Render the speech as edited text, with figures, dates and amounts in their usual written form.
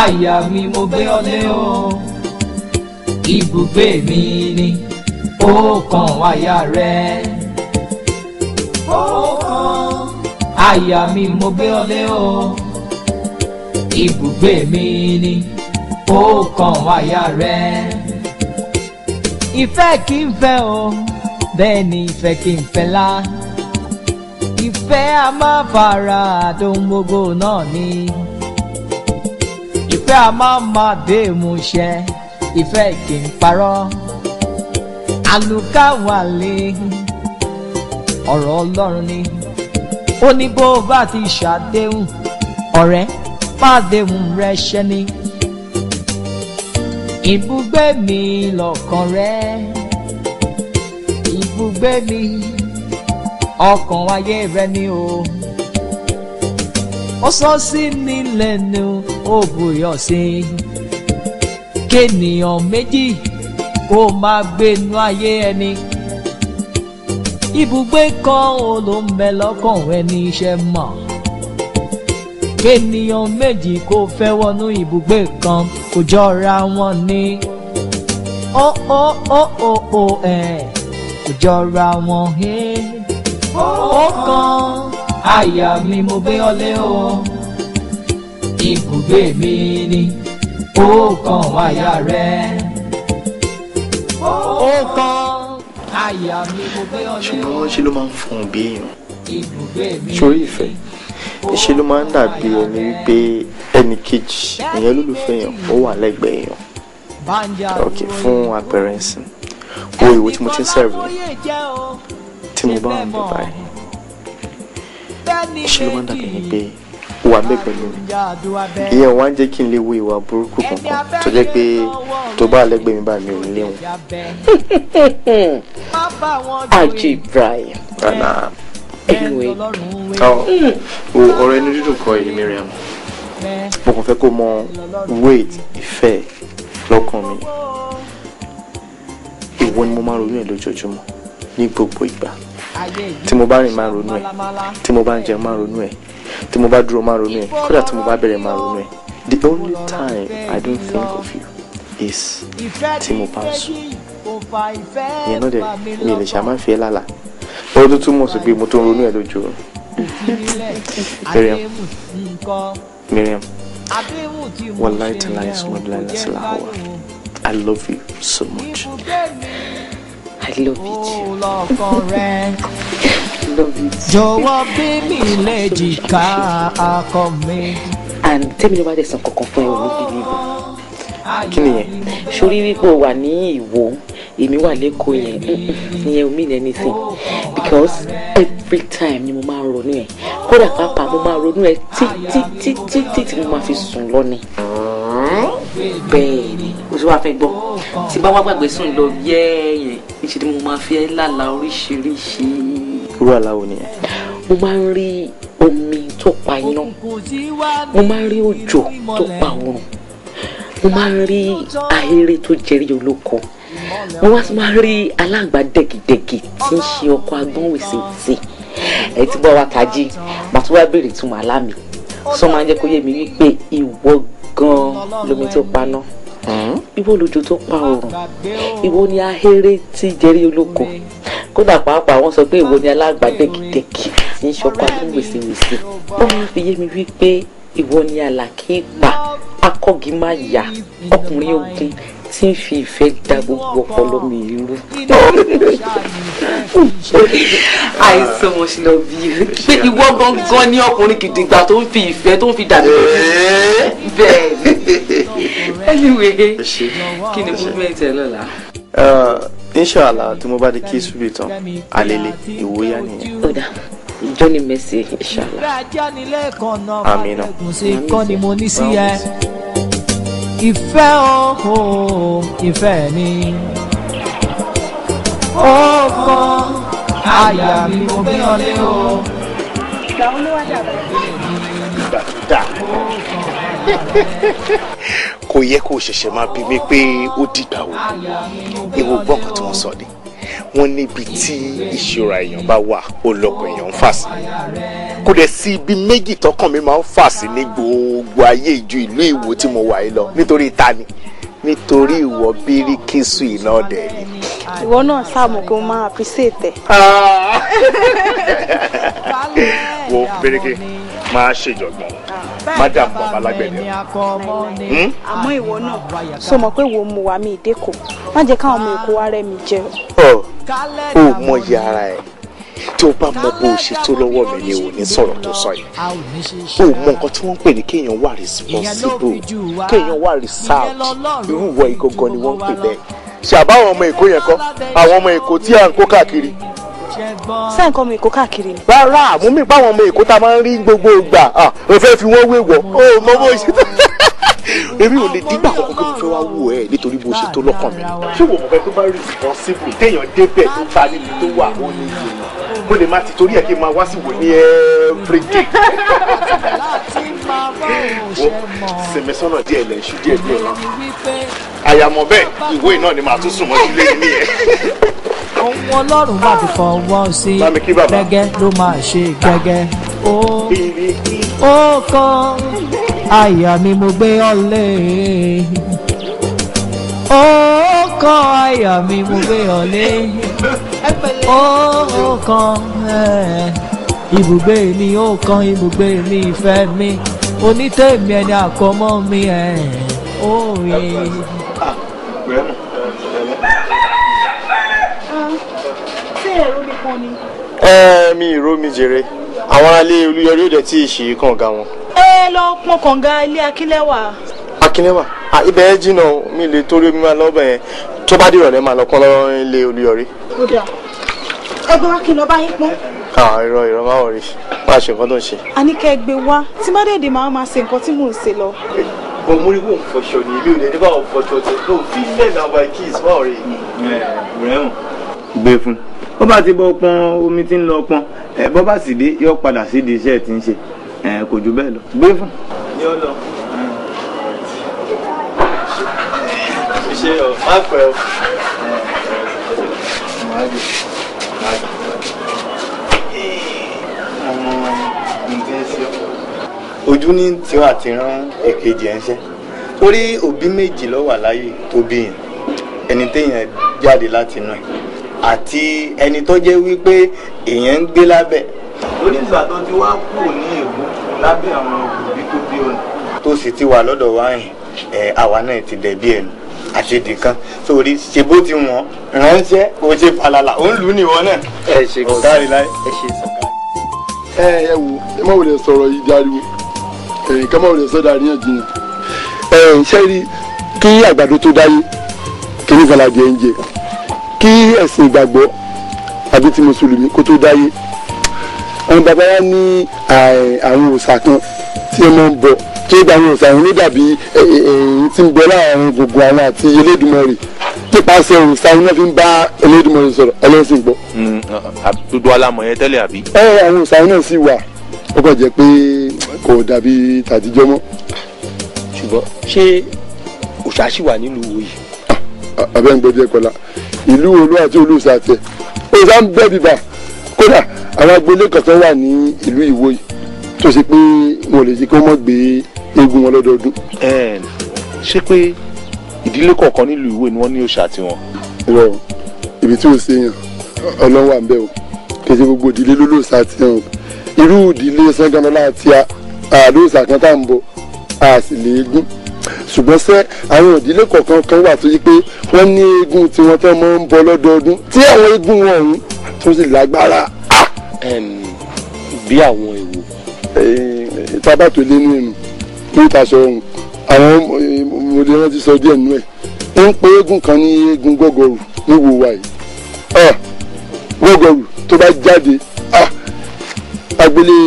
àyà mi mo gbé ọ lé o ibùgbé mi ni ó kàn àyà rẹ ó kàn àyà mi mo gbé ọ lé o ibùgbé mi ni ó kàn àyà rẹ. Ìfẹ́ kì í fẹ́ o bẹ́ẹ̀ ni ìfẹ́ kì í fẹ́ lá ìfẹ́ a máa fara àdóhùn gbogbo náà ni ìfẹ́ a máa dé ìmúṣẹ ìfẹ́ kì í parọ́ àlùkáwàlé ọ̀rọ̀ Ọlọ́run ni ó ní bó bá ti ṣàdéhùn ọ̀rẹ́ má déhùn rẹ ṣẹ ni ibùgbé mi lọ́kàn rẹ ibùgbé mi ọkàn ayé rẹ ni o ó sọ sí mi lẹ́nu ó bùyọ̀ sí kéènìyàn méjì kó máa gbénú ayé ẹni ibùgbé kan ò ló ń bẹ lọ́kàn ẹni iṣẹ́ mọ̀ kéènìyàn méjì kó fẹ́ wọnú ibùgbé kan kò jọra wọn ni kò jọra wọn ó kàn àyà mi mo gbé ọ lé o ibùgbé mi ni ó kàn àyà rẹ ó kàn àyà mi mo gbé ọ lé o. ṣùgbọ́n ṣe ló máa ń fún un bí èèyàn sórí ìfẹ́ ṣe ló máa ń dàbí ẹni wípé ẹnì kejì ìyẹn olólùfẹ́ yẹn ó wà lẹ́gbẹ̀ẹ́ yẹn ok fún àpẹẹrẹ ẹ̀sìn wo ìwé tí mo ti ń sẹ́ẹ̀rù tí mo bá ń bọ̀ báyìí ṣe ló máa ń dàbí ẹni pé ó wà bẹ́ẹ̀ pẹ̀lú mi ìyẹn wá ń jẹ́ kí n lè wo ìwà burúkú kankan tó jẹ́ pé tó bá lẹ́gbẹ̀ẹ́ mi báyìí mi ò ní léwu. Ajé Ibrahim. Anyway. ọ̀rọ̀ ẹnu dídùn kọ́ èyí Miriam mo kàn fẹ́ kó mọ weight ìfẹ́ lọ́kàn mi ìwọ ni mo máa ń ronú ẹ̀ lójoojúmọ́ ní gbogbo ìgbà tí mo bá rìn máa ń ronú ẹ̀ tí mo bá ń jẹun máa ń ronú ẹ̀ tí mo bá dúró máa ń ronú ẹ̀ kódà tí mo bá bẹ̀rẹ̀ máa ń ronú ẹ̀ the only time I don't think of you is tí mo bá ń sùn ìyẹn náà dẹ̀ mi lè ṣe àmà fi ẹ́ lálàá ó tún túmọ̀ sí pé mo tó ń ronú ẹ̀ lójú o. Miriam wallahi tallahi sumadillahi lasalahawa I love you so much. I love you too. Love you too. Jọ̀wọ́ bí mi lè jìkà akọ mi. And tell me about this kankan fún ẹ ò ní believe. Kí ni yẹn? Sórí wípé o wà ní Ìwó èmi wà lẹ́kọ̀ọ́ yẹn ìyẹn ò mean anything because every time ni mo máa ń ronú ẹ kódà pàápàá mo máa ń ronú ẹ títí tí mo máa fi sùn lọ ni. Bẹ́ẹ̀ ni o ti wá fẹ́ gbọ́ tí bá wá gbàgbé sùn lọ yẹ́ẹ̀yẹn níṣẹ́ ni mo máa fi ẹ́ lálà oríṣiríṣi. Irú àlá wo nìyẹn? Mo máa ń rí omi tó pa iná mo máa ń rí òjò tó pa oòrùn mo máa ń rí ahéré tó jẹrí olóko mo wá máa ń rí aláǹgbá dẹ̀gìdẹ̀gì tí ń ṣe ọkọ̀ agbọ́n wèsèwèsè ẹ ti bọ́ wa tají màá tún wá béèrè ìtumọ̀ àlá mi sọ máa ń jẹ́ kó yé mi wípé ìwọ gan-an lomi tó paná ìwọ lójò tó pa oòrùn ìwọ ni ahéré tí jẹrí olóko kódà pàápàá wọ́n sọ pé ìwọ ni aláǹgbá dẹ̀gìdẹ̀gì tí ń ṣe ọkọ̀ agbọ́n wèsèwèsè wọ́n máa fi yé mi wípé ìwọ ni àlàkígbà akọ́gi máa yà ọkùnrin ogun tí ń fi ìfẹ́ da gbogbo ọpọlọ mi irú. I so much love you. Pé ìwọ gangan ni ọkùnrin gidigba tó ń fi ìfẹ́ tó ń fi dàbí bẹ́ẹ̀. Anyway, kí ni movement ẹ lọ́la? Inshallah tí mo bá di kí ṣubú tán àlele ìwòyà nìyẹn. Ó dà Johnny Mercy inshallah. Amina. Kọ́ ni mo ní sí ẹ. Ìfẹ́ o ìfẹ́ ni ó kàn àyà mi mo gbé ọ lé o. Ìgbà tó dáa kò yẹ kó ṣẹ̀ṣẹ̀ máa bí mi pé ó dìgbà wo ewu gbọ́kàn tí wọ́n sọ ni wọ́n níbi tí ìṣòro èèyàn bá wà ó lọ́pọ̀ èèyàn ń fà sí kò dẹ̀ sí ibi méjì tọkàn mi máa ń fà sí ní gbogbo ayé ìjú ìlú Ìwó tí mo wà yìí lọ nítorí ta ni nítorí ìwọ Bíríkísù iná ọ̀dẹ̀ ni. ìwọ náà sáàmù kí o máa appreciate ẹ. wo Bíríkì máa ṣèjọgbọ́n madam babalágbẹ̀dẹ. àmọ́ ìwọ náà sọ mọ̀ pé wo mu wa mi ìdẹ́kọ̀ má jẹ́ káwọn ọmọ Èkó wá rẹ́ mi jẹ. ó mọyì ara ẹ̀ tí o bá mọ bó o ṣe tó lọ́wọ́ mi ni ò ní sọ̀rọ̀ tó sọ yìí. ó mọ nǹkan tí wọ́n ń pè ní kéèyàn wà responsible kéèyàn wà research irú ìwọ ìgangan ni wọ́n ń pè bẹ́ẹ̀. ṣàbáwọn ọmọ Èkó yẹn kọ́ àwọn ọmọ Èkó tí à ń kó káàkiri. sẹ́yìn kọ́ ọmọ Èkó káàkiri ni. rárá mú mi báwọn ọmọ Èkó tá a máa ń rí gbogbo ìgbà ò fẹ́ fi wọ́n wéwọ̀ ó mọ bó ṣe tó. èmi ò lè dígbà kọ̀ọ̀kan kí mo fẹ́ wá wò ẹ́ nítorí bó ṣe tó lọ́kàn mi. ṣé wo mọ̀ fẹ́ tó bá responsible téèyàn débẹ̀ tó ta níbi tó wà ó ní ìyẹn mo lè má ti torí ẹ̀ kí n máa wá sí wò ní everyday. sinmi sọ́nà díẹ̀ lẹ̀ ṣú díẹ̀ díẹ̀ náà. àyàmọ̀ bẹ́ẹ̀ ìwé náà ni màá tún sùn mọ́ sílé ní ẹ̀. ohun Ọlọ́run bá ti fọwọ́ sí gẹ́gẹ́ ló máa ṣe gẹ́gẹ́. ó kàn àyà mi mo gbé ọ̀lẹ. ó kàn àyà mi mo gbé ọ̀lẹ. ó kàn ibùgbé mi ó kàn ibùgbé mi ìfẹ́ mi onítèmi ẹni àkọ́mọ́ mi òye. ṣé èrò nìkan ni. mi ìró mi jèrè àwọn alẹ́ Olúyọrí ò dẹ̀ tí ì ṣe kànga wọn. ẹ lọ pọn kànga ilé Akínlẹ́wà. Akínlẹ́wà ibẹ̀ ẹ jìnnà mi lè torí omi máa lọ́bẹ̀ yẹn tó bá dìrọ̀lẹ́ máa lọ pọ́n lọ́wọ́ ilé Olúyọrí. ó dà ẹgbẹ́ wa kí n lọ bá yín pọ́n. irọ́ máa wọ̀ rí máa ṣe nǹkan tó ń ṣe. a ní kẹ́ ẹ gbé wá tí má dèdè máa ṣe nǹkan tí mò ń ṣe lọ. mo múrí wò ń fọṣọ ní ilé òde nígbà wọn fọṣọ tó ló fi lẹ̀ náà by kiss máa rí. rẹ́wọ̀n gbé fún bó bá ti bọ́ pọn omi tí ń lọ pọn bó bá sì dé yóò padà sí di iṣẹ́ tí ń ṣe kò jù bẹ́ẹ̀ lọ gbé fún. yóò lọ. ṣe ọ má pẹ́ o. ojú ní tiwa ti rán èkejì ẹ̀ ń ṣe torí òbí méjì ló wà láyé tó bí yẹn ẹni téèyàn jáde láti inú ẹ̀ àti ẹni tó jẹ́ wípé èèyàn ń gbé lábẹ́ lórí ìgbà tó ti wá kù ní èbú lábẹ́ àwọn òbí tó bí òun tó sì ti wà lọ́dọ̀ wa yẹn àwa náà ti dẹ̀bi ẹ̀nu àṣedì kan sórí ṣe bó ti wọ́n ránṣẹ́ kò ṣe falala ó ń lù ú nìwọ náà. ẹ ṣe ọ̀gáàrí láyé ẹ ṣe sọ̀gá. ẹ wo ẹ má wòlé sọ̀rọ̀ yìí dáríwo ká má wòlé sọ́dọ̀ àríyànjiyàn ṣe rí kí àgbàdo tó dáyé kí ní falajẹ ń jẹ kí ẹ̀sìn ìgbàgbọ́ àbí ti mùsùlùmí kó tó dáyé àwọn bàbá wa ní àwọn òòṣà kan tí ẹ máa ń bọ tó gba àwọn òòṣà yìí ní dàbí èyí tí ń bọ láàrin gbogbo àwọn àti Elédùmarè nípasẹ̀ òòṣà yìí náà fi ń bá Elédùmarè sọ̀rọ̀ ẹlẹ́sìn gbọ́. gbogbo alamọ̀ yẹn tẹ́lẹ̀ àbí. àwọn òòṣà yìí náà sì wà ó kàn jẹ́ pé kò dàbí tàtijọ́ mọ́. ṣùgbọ́n ṣé òòṣà ṣì wà nílùú Ìwó yìí. abẹ́ ń gbọ́dọ̀ ẹ̀kọ́ la ìlú olú àti olùsà tiẹ̀ òòṣà ń bẹ́ bíbà kódà àwọn agboolé kan tó wà ní ìlú Ìwó yìí tó ṣe pé wọn ò lè ṣe kí wọ́n mọ̀ gbé eégún wọn lọ́dọọdún. ṣé pé ìdílé kọ̀ọ̀kan nílùú Ìwó ni wọ́n ní òòṣà tiwọn. irọ́ ibi tí ò ṣe yàn Ọlọ́run wà ń bẹ̀ o kì í ṣe gbogbo ìdílé ló lòòṣà tiẹ̀ o irú ìdílé Ṣàngánlọ́lá àti àlòòṣà kan tá à ń bọ̀ a sì lè eégún ṣùgbọ́n sẹ́ àwọn ìdílé kọ̀ọ̀kan kan wà tó yí pé wọ́n ní eégún tí wọ́n tán máa ń bọ lọ́dọọdún tí àwọn eégún wọn ọ̀hún tó sì lágbára. bí àwọn èwo. tábà tó lé ní ìrùn ní ìtaṣọ ọ̀hún àwọn mo lè rántí sọ díẹ̀ nínú ẹ̀ ń pe eégún kan ní eégún gọ́gọ́rù níwò wa yìí gọ́gọ́rù tó bá jáde agbélé.